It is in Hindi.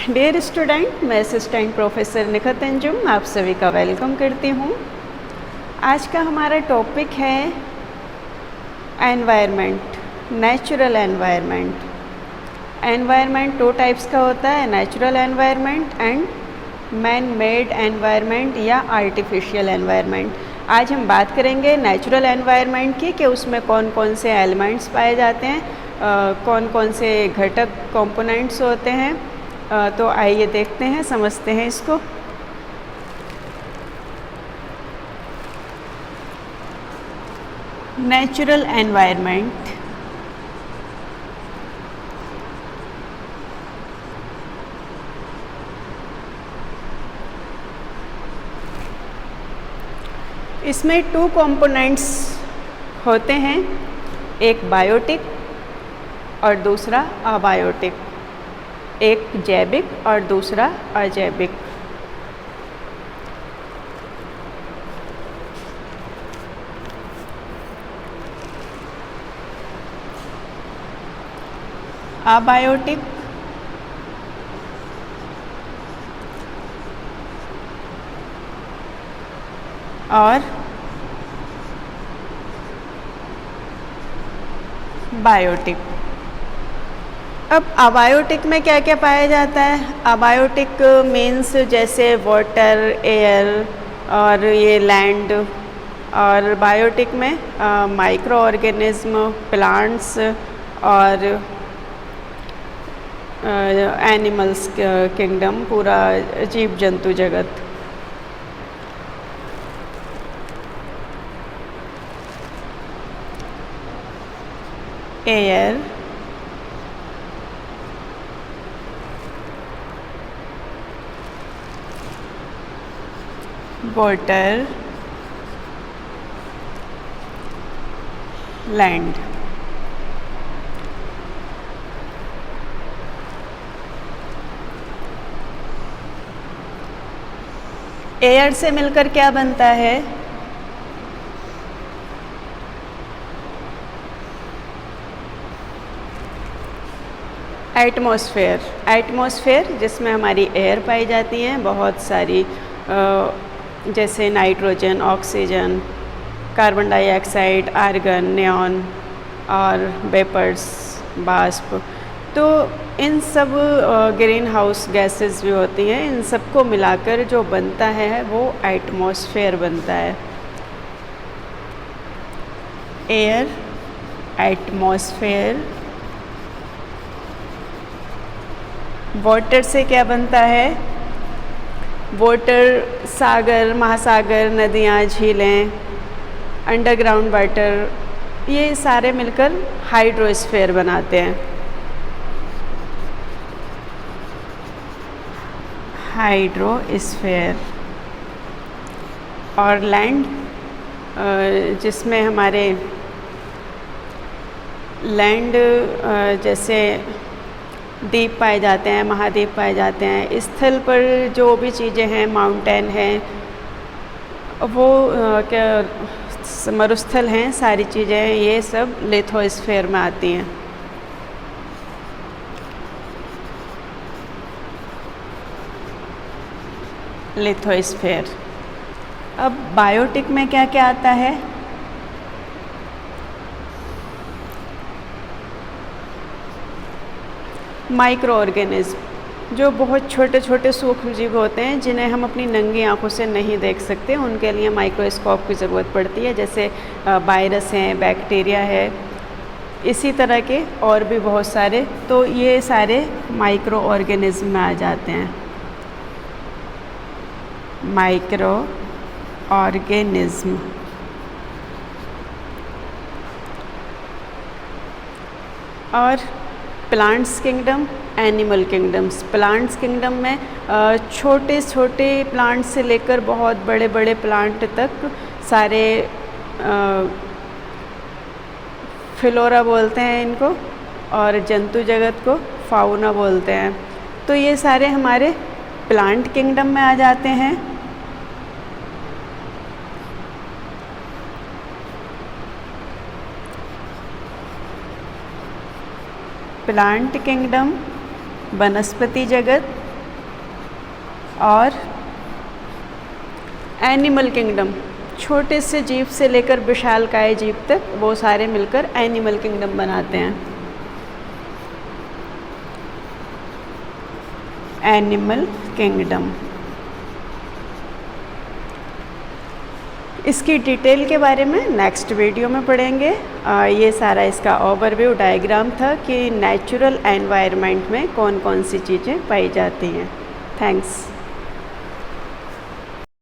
डियर स्टूडेंट, मैं असिस्टेंट प्रोफेसर निखत अंजुम आप सभी का वेलकम करती हूँ। आज का हमारा टॉपिक है एनवायरनमेंट, नेचुरल एनवायरनमेंट। एनवायरनमेंट दो टाइप्स का होता है, natural environment and man made environment या आर्टिफिशियल एनवायरनमेंट। आज हम बात करेंगे नेचुरल एनवायरनमेंट की कि उसमें कौन कौन से एलिमेंट्स पाए जाते हैं, कौन कौन से घटक कंपोनेंट्स होते हैं। तो आइए देखते हैं, समझते हैं इसको। नेचुरल एनवायरनमेंट इसमें टू कंपोनेंट्स होते हैं, एक बायोटिक और दूसरा अबायोटिक, एक जैविक और दूसरा अजैविक। अबायोटिक और बायोटिक। अब अबायोटिक में क्या क्या पाया जाता है? अबायोटिक मीन्स जैसे वाटर, एयर और ये लैंड। और बायोटिक में माइक्रो ऑर्गेनिज्म, प्लांट्स और एनिमल्स किंगडम, पूरा जीव जंतु जगत। Air, water, land. एयर से मिलकर क्या बनता है? एटमॉस्फेयर। एटमॉस्फेयर जिसमें हमारी एयर पाई जाती हैं, बहुत सारी, जैसे nitrogen, oxygen, carbon dioxide, argon, neon और वेपर्स, बाष्प। तो इन सब ग्रीन हाउस गैसेस भी होती हैं, इन सबको मिलाकर जो बनता है वो एटमॉस्फेयर बनता है। Air, atmosphere. वाटर से क्या बनता है? वाटर, सागर, महासागर, नदियाँ, झीलें, अंडरग्राउंड वाटर, ये सारे मिलकर हाइड्रोस्फीयर बनाते हैं। हाइड्रोस्फीयर। और लैंड, जिसमें हमारे लैंड जैसे द्वीप पाए जाते हैं, महाद्वीप पाए जाते हैं। स्थल पर जो भी चीज़ें हैं, माउंटेन हैं, वो क्या मरुस्थल हैं, सारी चीज़ें ये सब लिथोस्फीयर में आती हैं। लिथोस्फीयर। अब बायोटिक में क्या क्या आता है? माइक्रो ऑर्गेनिज्म, जो बहुत छोटे छोटे सूक्ष्म जीव होते हैं जिन्हें हम अपनी नंगी आंखों से नहीं देख सकते, उनके लिए माइक्रोस्कोप की ज़रूरत पड़ती है। जैसे वायरस हैं, बैक्टीरिया है, इसी तरह के और भी बहुत सारे। तो ये सारे माइक्रो ऑर्गेनिज्म में आ जाते हैं। Micro organism. और plants kingdom, animal kingdoms. Plants kingdom में छोटे छोटे प्लांट से लेकर बहुत बड़े बड़े प्लांट तक सारे, फ्लोरा बोलते हैं इनको, और जंतु जगत को फाउना बोलते हैं। तो ये सारे हमारे प्लांट किंगडम में आ जाते हैं। प्लांट किंगडम, वनस्पति जगत, और एनिमल किंगडम, छोटे से जीव से लेकर विशालकाय जीव तक वो सारे मिलकर एनिमल किंगडम बनाते हैं। Animal kingdom. इसकी डिटेल के बारे में नेक्स्ट वीडियो में पढ़ेंगे। ये सारा इसका ओवरव्यू डायग्राम था कि नेचुरल एनवायरनमेंट में कौन कौन सी चीज़ें पाई जाती हैं। थैंक्स।